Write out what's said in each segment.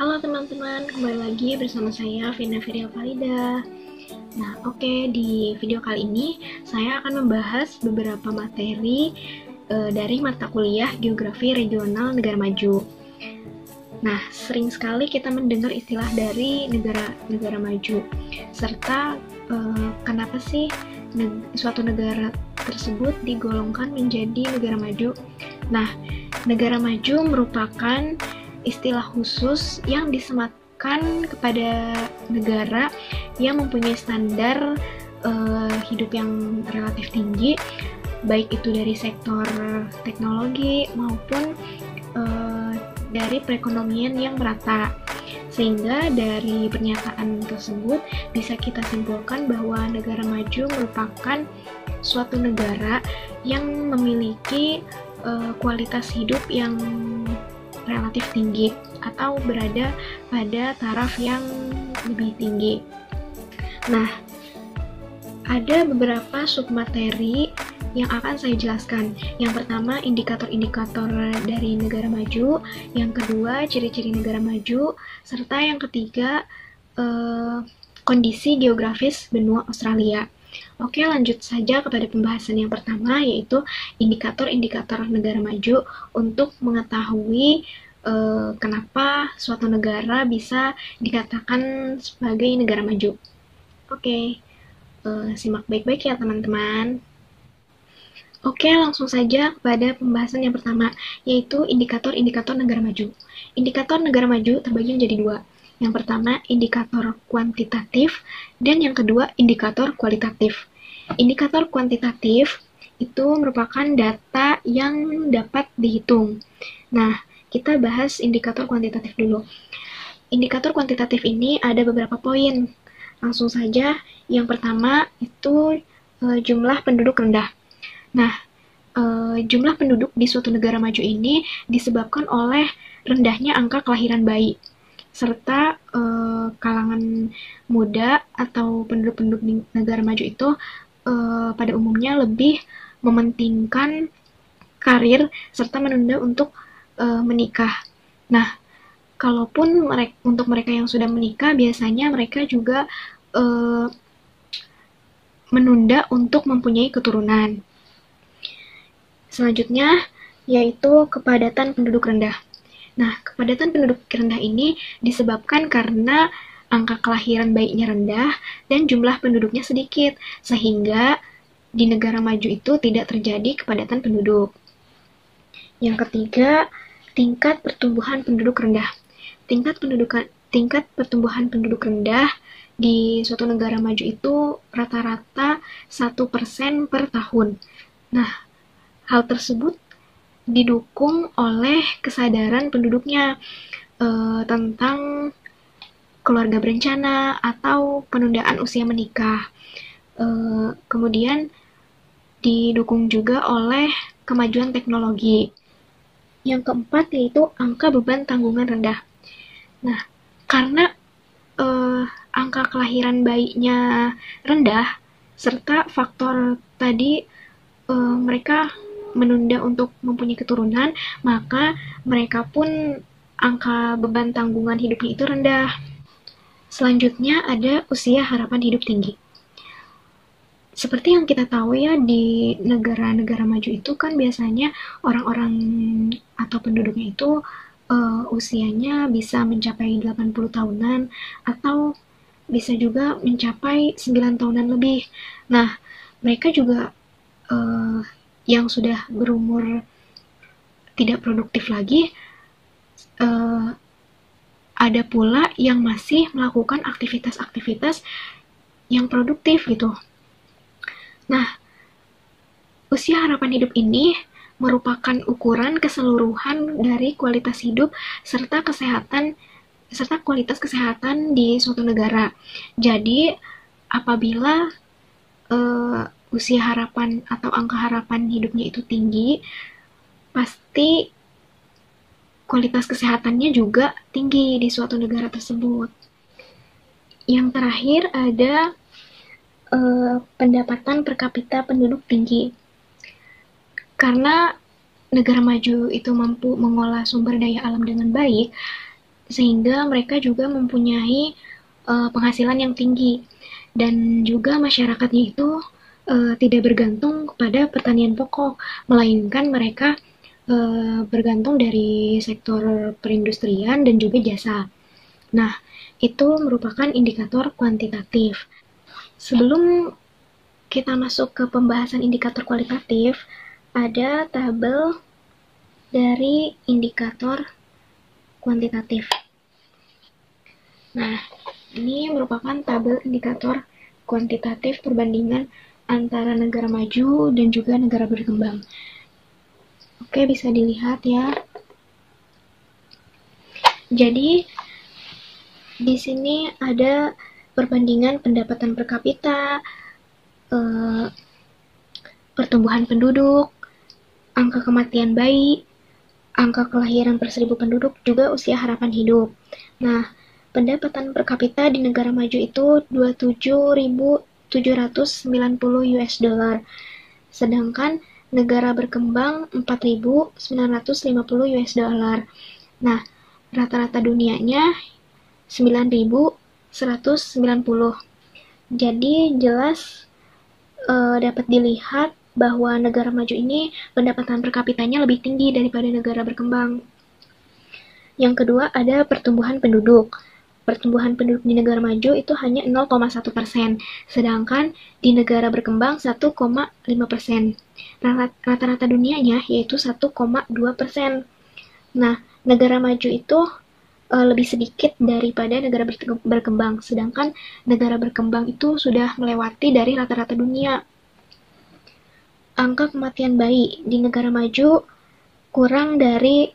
Halo teman-teman, kembali lagi bersama saya Vina Ferial Valida. Nah, di video kali ini saya akan membahas beberapa materi dari mata kuliah Geografi Regional Negara Maju. Nah, sering sekali kita mendengar istilah dari negara maju, serta kenapa sih suatu negara tersebut digolongkan menjadi negara maju. Nah, negara maju merupakan istilah khusus yang disematkan kepada negara yang mempunyai standar hidup yang relatif tinggi, baik itu dari sektor teknologi maupun dari perekonomian yang merata. Sehingga dari pernyataan tersebut bisa kita simpulkan bahwa negara maju merupakan suatu negara yang memiliki kualitas hidup yang relatif tinggi atau berada pada taraf yang lebih tinggi. Nah, ada beberapa submateri yang akan saya jelaskan. Yang pertama, indikator-indikator dari negara maju. Yang kedua, ciri-ciri negara maju. Serta yang ketiga, kondisi geografis benua Australia. Oke, lanjut saja kepada pembahasan yang pertama, yaitu indikator-indikator negara maju untuk mengetahui kenapa suatu negara bisa dikatakan sebagai negara maju. Oke, simak baik-baik ya teman-teman. Oke, langsung saja kepada pembahasan yang pertama, yaitu indikator-indikator negara maju. Indikator negara maju terbagi menjadi dua. Yang pertama, indikator kuantitatif, dan yang kedua, indikator kualitatif. Indikator kuantitatif itu merupakan data yang dapat dihitung. Nah, kita bahas indikator kuantitatif dulu. Indikator kuantitatif ini ada beberapa poin. Langsung saja, yang pertama itu jumlah penduduk rendah. Nah, jumlah penduduk di suatu negara maju ini disebabkan oleh rendahnya angka kelahiran bayi, serta kalangan muda atau penduduk-penduduk di negara maju itu pada umumnya lebih mementingkan karir serta menunda untuk menikah. Nah, kalaupun untuk mereka yang sudah menikah, biasanya mereka juga menunda untuk mempunyai keturunan. Selanjutnya, yaitu kepadatan penduduk rendah. Nah, kepadatan penduduk rendah ini disebabkan karena angka kelahiran bayinya rendah dan jumlah penduduknya sedikit, sehingga di negara maju itu tidak terjadi kepadatan penduduk. Yang ketiga, tingkat pertumbuhan penduduk rendah. Tingkat pertumbuhan penduduk rendah di suatu negara maju itu rata-rata 1% per tahun. Nah, hal tersebut didukung oleh kesadaran penduduknya tentang keluarga berencana atau penundaan usia menikah. Kemudian didukung juga oleh kemajuan teknologi. Yang keempat yaitu angka beban tanggungan rendah. Nah, karena angka kelahiran bayinya rendah serta faktor tadi mereka menunda untuk mempunyai keturunan, maka mereka pun angka beban tanggungan hidupnya itu rendah. Selanjutnya ada usia harapan hidup tinggi. Seperti yang kita tahu ya, di negara-negara maju itu kan biasanya orang-orang atau penduduknya itu usianya bisa mencapai 80 tahunan atau bisa juga mencapai 9 tahunan lebih. Nah, mereka juga yang sudah berumur tidak produktif lagi, ada pula yang masih melakukan aktivitas-aktivitas yang produktif gitu. Nah, usia harapan hidup ini merupakan ukuran keseluruhan dari kualitas hidup serta kualitas kesehatan di suatu negara. Jadi, apabila usia harapan atau angka harapan hidupnya itu tinggi, pasti kualitas kesehatannya juga tinggi di suatu negara tersebut. Yang terakhir ada pendapatan per kapita penduduk tinggi. Karena negara maju itu mampu mengolah sumber daya alam dengan baik, sehingga mereka juga mempunyai penghasilan yang tinggi, dan juga masyarakatnya itu tidak bergantung kepada pertanian pokok, melainkan mereka bergantung dari sektor perindustrian dan juga jasa. Nah, itu merupakan indikator kuantitatif. Sebelum kita masuk ke pembahasan indikator kualitatif, ada tabel dari indikator kuantitatif. Nah, ini merupakan tabel indikator kuantitatif perbandingan antara negara maju dan juga negara berkembang. Oke, bisa dilihat ya. Jadi, di sini ada perbandingan pendapatan per kapita, pertumbuhan penduduk, angka kematian bayi, angka kelahiran per 1000 penduduk, juga usia harapan hidup. Nah, pendapatan per kapita di negara maju itu 27.790 US dollar. Sedangkan negara berkembang 4.950 US dollar. Nah, rata-rata dunianya 9.190. Jadi jelas dapat dilihat bahwa negara maju ini pendapatan per kapitanya lebih tinggi daripada negara berkembang. Yang kedua ada pertumbuhan penduduk. Pertumbuhan penduduk di negara maju itu hanya 0,1%, sedangkan di negara berkembang 1,5%. Rata-rata dunianya yaitu 1,2%. Nah, negara maju itu lebih sedikit daripada negara berkembang, sedangkan negara berkembang itu sudah melewati dari rata-rata dunia. Angka kematian bayi di negara maju kurang dari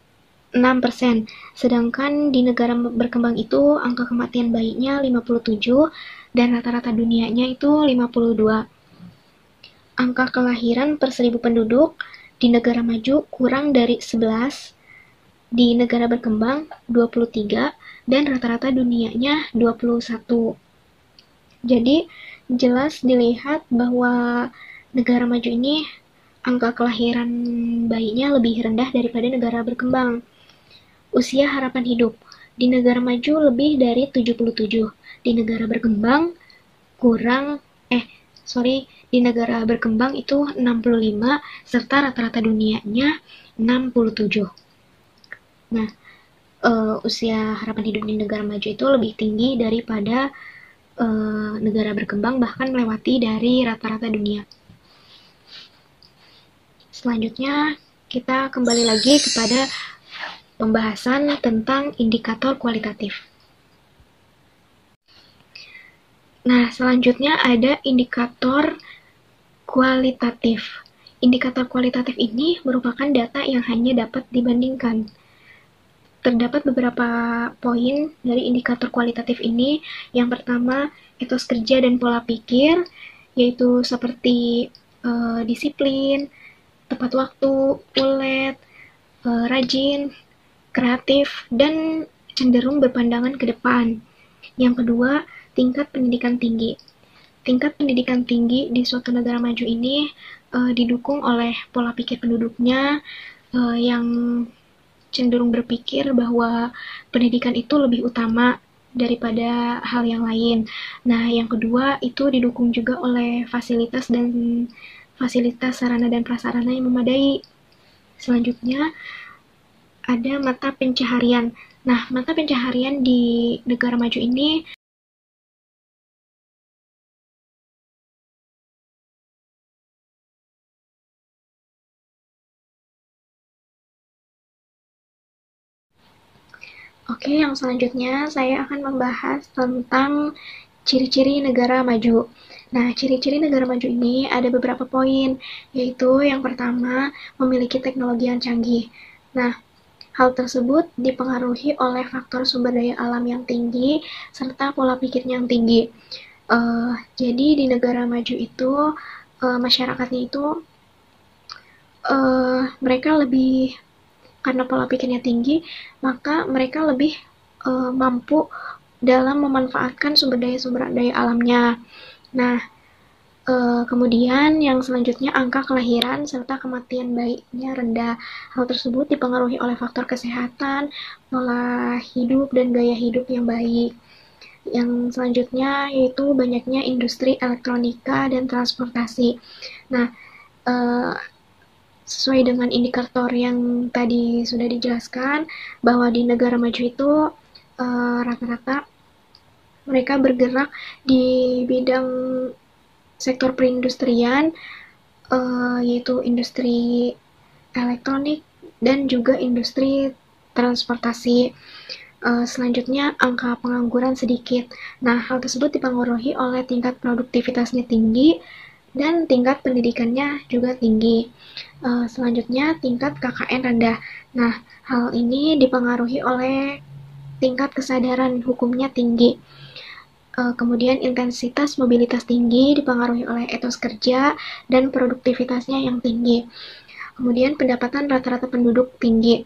6%, sedangkan di negara berkembang itu angka kematian bayinya 57 dan rata-rata dunianya itu 52. Angka kelahiran per 1000 penduduk di negara maju kurang dari 11, di negara berkembang 23, dan rata-rata dunianya 21. Jadi jelas dilihat bahwa negara maju ini angka kelahiran bayinya lebih rendah daripada negara berkembang. Usia harapan hidup di negara maju lebih dari 77, di negara berkembang di negara berkembang itu 65, serta rata-rata dunianya 67. Nah, usia harapan hidup di negara maju itu lebih tinggi daripada negara berkembang, bahkan melewati dari rata-rata dunia. Selanjutnya, kita kembali lagi kepada pembahasan tentang indikator kualitatif. Nah, selanjutnya ada indikator kualitatif. Indikator kualitatif ini merupakan data yang hanya dapat dibandingkan. Terdapat beberapa poin dari indikator kualitatif ini. Yang pertama, etos kerja dan pola pikir, yaitu seperti disiplin, tepat waktu, ulet, rajin, kreatif, dan cenderung berpandangan ke depan. Yang kedua, tingkat pendidikan tinggi. Tingkat pendidikan tinggi di suatu negara maju ini didukung oleh pola pikir penduduknya yang cenderung berpikir bahwa pendidikan itu lebih utama daripada hal yang lain. Nah, yang kedua itu didukung juga oleh fasilitas sarana dan prasarana yang memadai. Selanjutnya ada mata pencaharian. Nah, mata pencaharian di negara maju ini Oke, yang selanjutnya saya akan membahas tentang ciri-ciri negara maju. Nah, ciri-ciri negara maju ini ada beberapa poin, yaitu yang pertama, memiliki teknologi yang canggih. Nah, hal tersebut dipengaruhi oleh faktor sumber daya alam yang tinggi, serta pola pikirnya yang tinggi. Jadi di negara maju itu, masyarakatnya itu, mereka lebih, karena pola pikirnya tinggi, maka mereka lebih mampu dalam memanfaatkan sumber daya alamnya. Nah, Kemudian yang selanjutnya angka kelahiran serta kematian bayinya rendah. Hal tersebut dipengaruhi oleh faktor kesehatan, pola hidup, dan gaya hidup yang baik. Yang selanjutnya yaitu banyaknya industri elektronika dan transportasi. Nah, sesuai dengan indikator yang tadi sudah dijelaskan, bahwa di negara maju itu rata-rata mereka bergerak di bidang sektor perindustrian, yaitu industri elektronik dan juga industri transportasi. Selanjutnya, angka pengangguran sedikit. Nah, hal tersebut dipengaruhi oleh tingkat produktivitasnya tinggi dan tingkat pendidikannya juga tinggi. Selanjutnya, tingkat KKN rendah. Nah, hal ini dipengaruhi oleh tingkat kesadaran hukumnya tinggi. Kemudian intensitas mobilitas tinggi dipengaruhi oleh etos kerja dan produktivitasnya yang tinggi. Kemudian pendapatan rata-rata penduduk tinggi.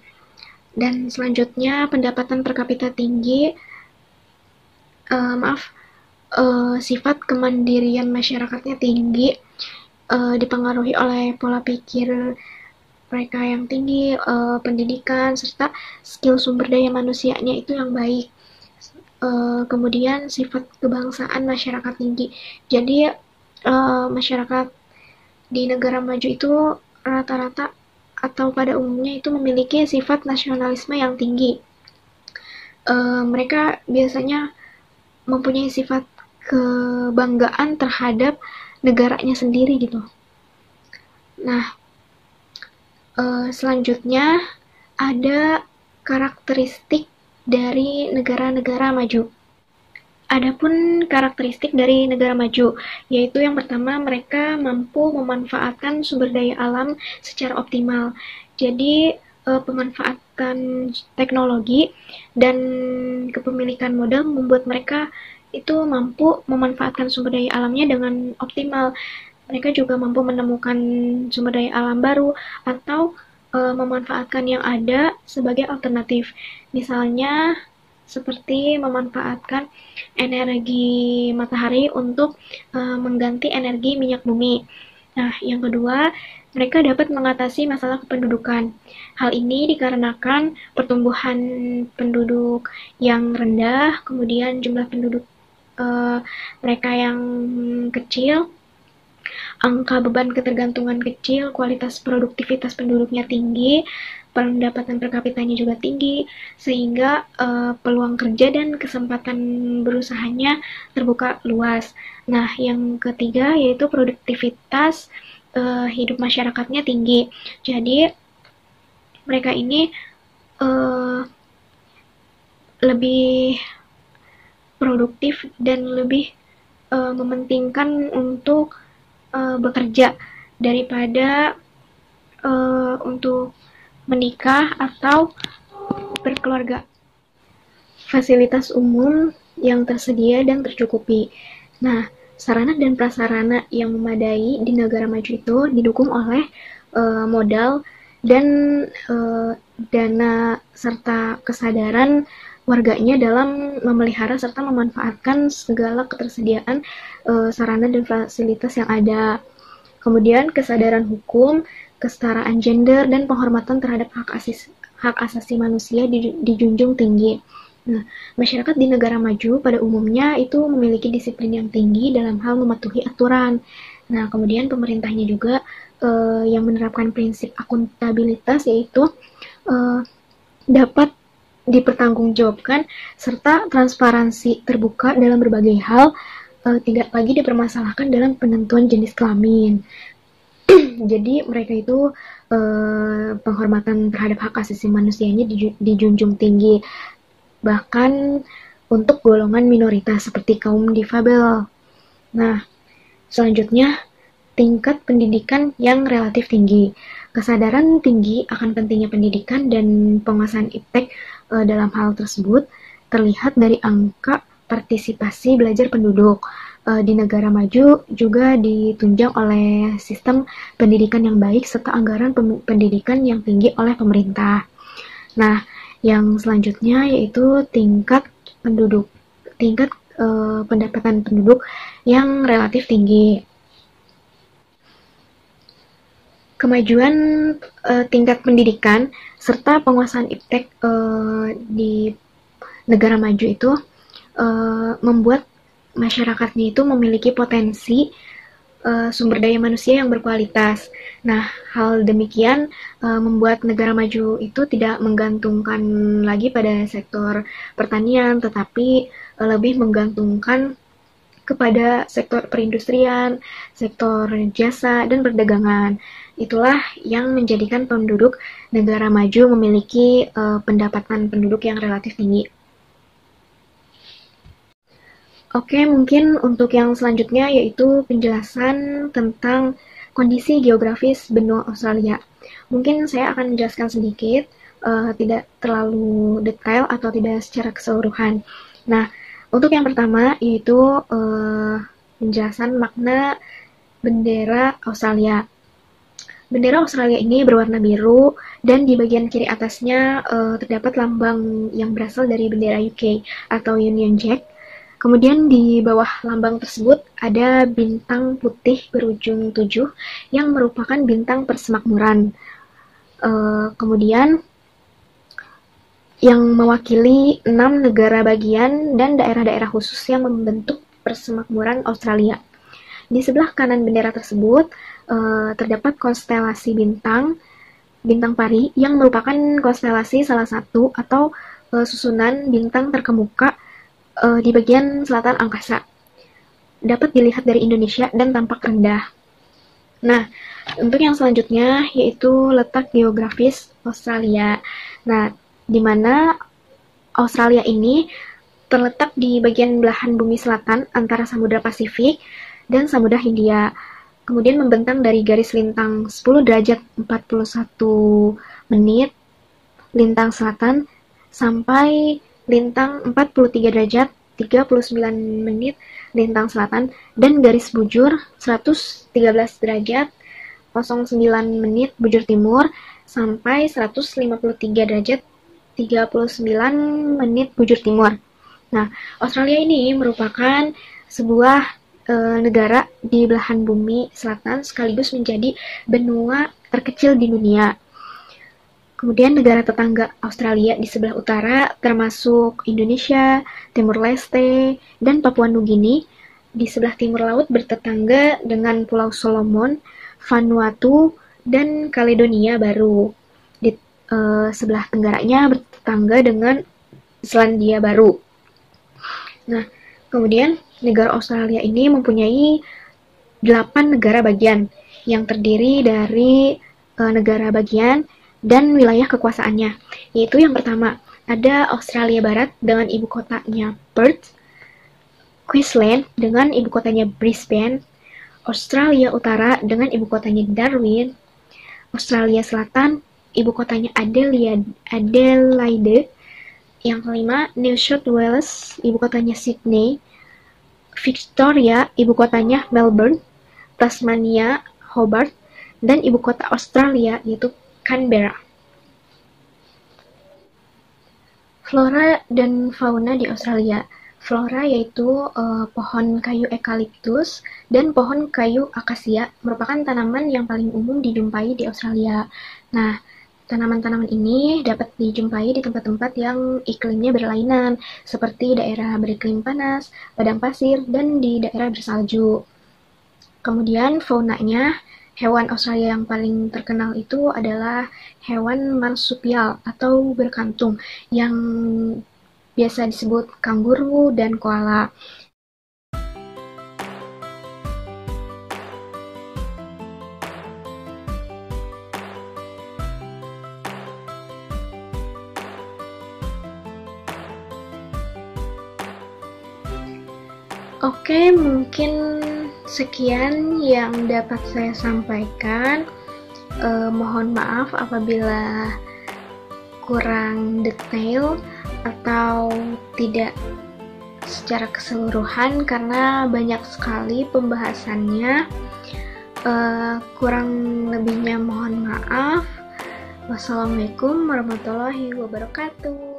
Dan selanjutnya pendapatan per kapita tinggi, sifat kemandirian masyarakatnya tinggi, dipengaruhi oleh pola pikir mereka yang tinggi, pendidikan, serta skill sumber daya manusianya itu yang baik. Kemudian sifat kebangsaan masyarakat tinggi. Jadi masyarakat di negara maju itu rata-rata atau pada umumnya itu memiliki sifat nasionalisme yang tinggi. Mereka biasanya mempunyai sifat kebanggaan terhadap negaranya sendiri gitu. Nah, selanjutnya ada karakteristik dari negara-negara maju. Adapun karakteristik dari negara maju, yaitu yang pertama, mereka mampu memanfaatkan sumber daya alam secara optimal. Jadi, pemanfaatan teknologi dan kepemilikan modal membuat mereka itu mampu memanfaatkan sumber daya alamnya dengan optimal. Mereka juga mampu menemukan sumber daya alam baru atau memanfaatkan yang ada sebagai alternatif. Misalnya, seperti memanfaatkan energi matahari untuk mengganti energi minyak bumi. Nah, yang kedua, mereka dapat mengatasi masalah kependudukan. Hal ini dikarenakan pertumbuhan penduduk yang rendah, kemudian jumlah penduduk mereka yang kecil, angka beban ketergantungan kecil, kualitas produktivitas penduduknya tinggi, pendapatan per kapitanya juga tinggi, sehingga peluang kerja dan kesempatan berusahanya terbuka luas. Nah, yang ketiga yaitu produktivitas hidup masyarakatnya tinggi. Jadi, mereka ini lebih produktif dan lebih mementingkan untuk bekerja daripada untuk menikah atau berkeluarga. Fasilitas umum yang tersedia dan tercukupi. Nah, sarana dan prasarana yang memadai di negara maju itu didukung oleh modal dan dana serta kesadaran warganya dalam memelihara serta memanfaatkan segala ketersediaan sarana dan fasilitas yang ada. Kemudian kesadaran hukum, kesetaraan gender, dan penghormatan terhadap hak asasi manusia dijunjung tinggi. Nah, masyarakat di negara maju pada umumnya itu memiliki disiplin yang tinggi dalam hal mematuhi aturan. Nah, kemudian pemerintahnya juga yang menerapkan prinsip akuntabilitas, yaitu dapat dipertanggungjawabkan serta transparansi terbuka dalam berbagai hal, tidak lagi dipermasalahkan dalam penentuan jenis kelamin. Jadi mereka itu penghormatan terhadap hak asasi manusianya dijunjung tinggi, bahkan untuk golongan minoritas seperti kaum difabel. Nah, selanjutnya tingkat pendidikan yang relatif tinggi. Kesadaran tinggi akan pentingnya pendidikan dan penguasaan iptek dalam hal tersebut terlihat dari angka partisipasi belajar penduduk. Di negara maju juga ditunjang oleh sistem pendidikan yang baik serta anggaran pendidikan yang tinggi oleh pemerintah. Nah, yang selanjutnya yaitu tingkat pendapatan penduduk yang relatif tinggi. kemajuan tingkat pendidikan serta penguasaan iptek di negara maju itu membuat masyarakatnya itu memiliki potensi sumber daya manusia yang berkualitas. Nah, hal demikian membuat negara maju itu tidak menggantungkan lagi pada sektor pertanian, tetapi lebih menggantungkan kepada sektor perindustrian, sektor jasa, dan perdagangan. Itulah yang menjadikan penduduk negara maju memiliki pendapatan penduduk yang relatif tinggi. Oke, mungkin untuk yang selanjutnya yaitu penjelasan tentang kondisi geografis benua Australia. Mungkin saya akan menjelaskan sedikit, tidak terlalu detail atau tidak secara keseluruhan. Nah, untuk yang pertama yaitu penjelasan makna bendera Australia. Bendera Australia ini berwarna biru dan di bagian kiri atasnya terdapat lambang yang berasal dari bendera UK atau Union Jack. Kemudian di bawah lambang tersebut ada bintang putih berujung 7 yang merupakan bintang persemakmuran. Kemudian yang mewakili 6 negara bagian dan daerah-daerah khusus yang membentuk persemakmuran Australia. Di sebelah kanan bendera tersebut terdapat konstelasi bintang pari yang merupakan konstelasi salah satu atau susunan bintang terkemuka di bagian selatan angkasa. Dapat dilihat dari Indonesia dan tampak rendah. Nah, untuk yang selanjutnya yaitu letak geografis Australia. Nah, di mana Australia ini terletak di bagian belahan bumi selatan antara Samudra Pasifik dan Samudra Hindia. Kemudian membentang dari garis lintang 10 derajat 41 menit lintang selatan sampai lintang 43 derajat 39 menit lintang selatan dan garis bujur 113 derajat 09 menit bujur timur sampai 153 derajat 39 menit bujur timur. Nah, Australia ini merupakan sebuah negara di belahan bumi selatan sekaligus menjadi benua terkecil di dunia. Kemudian negara tetangga Australia di sebelah utara termasuk Indonesia, Timur Leste, dan Papua Nugini. Di sebelah timur laut bertetangga dengan Pulau Solomon, Vanuatu, dan Kaledonia Baru. Di sebelah tenggaranya bertetangga dengan Selandia Baru. Nah, kemudian negara Australia ini mempunyai 8 negara bagian yang terdiri dari negara bagian dan wilayah kekuasaannya, yaitu yang pertama ada Australia Barat dengan ibu kotanya Perth, Queensland dengan ibu kotanya Brisbane, Australia Utara dengan ibu kotanya Darwin, Australia Selatan ibu kotanya Adelaide, yang kelima New South Wales ibu kotanya Sydney, Victoria ibu kotanya Melbourne, Tasmania Hobart, dan ibu kota Australia yaitu Canberra. Flora dan fauna di Australia. Flora yaitu pohon kayu eukaliptus dan pohon kayu akasia merupakan tanaman yang paling umum dijumpai di Australia. Nah, tanaman-tanaman ini dapat dijumpai di tempat-tempat yang iklimnya berlainan, seperti daerah beriklim panas, padang pasir, dan di daerah bersalju. Kemudian faunanya, hewan Australia yang paling terkenal itu adalah hewan marsupial atau berkantung yang biasa disebut kanguru dan koala. Oke, mungkin sekian yang dapat saya sampaikan. Mohon maaf apabila kurang detail atau tidak secara keseluruhan karena banyak sekali pembahasannya. Kurang lebihnya mohon maaf. Wassalamualaikum warahmatullahi wabarakatuh.